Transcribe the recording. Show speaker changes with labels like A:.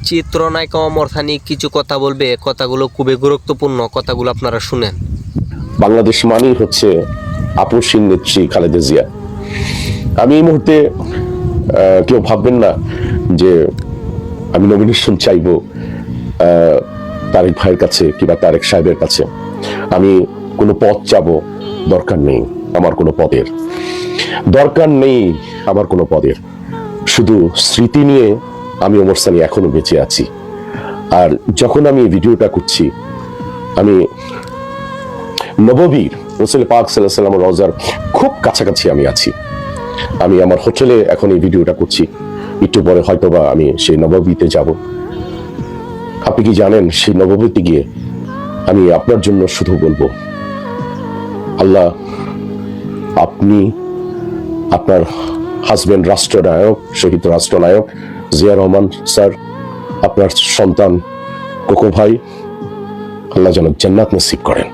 A: চিত্রনায়িকা অমর খানি কিছু কথা বলবে, কথাগুলো খুবই গুরুত্বপূর্ণ, কথাগুলো আপনারা শুনেন।
B: বাংলাদেশ মানেই হচ্ছে আপসীন নেত্রী খালেদা জিয়া। আমি এই মুহূর্তে কেউ ভাববেন না যে আমি নমিনেশন চাইবো তারেক ভাইয়ের কাছে কিংবা তারেক সাহেবের কাছে। আমি কোনো পদ চাবো, দরকার নেই আমার কোনো পদের, দরকার নেই আমার কোনো পদের। শুধু স্মৃতি নিয়ে আমি ওমর সানি এখনো বেঁচে আছি। আর যখন আমি এই ভিডিওটা করছি, আমি নববীর রাসূল পাক সাল্লাল্লাহু আলাইহি ওয়াসাল্লাম রওজার খুব কাছাকাছি আমি আছি। আমি আমার হোটেলে এখন এই ভিডিওটা করছি, একটু পরে হয়তোবা আমি সেই নববীতে যাব। আপনি কি জানেন, সেই নববীতে গিয়ে আমি আপনার জন্য শুধু বলবো, আল্লাহ, আপনি, আপনার হাজবেন্ড রাষ্ট্রনায়ক, শহীদ রাষ্ট্রনায়ক জিয়া রহমান স্যার, আপনার সন্তান কোকো ভাই, আল্লাহ যেন জান্নাত নসিব করেন।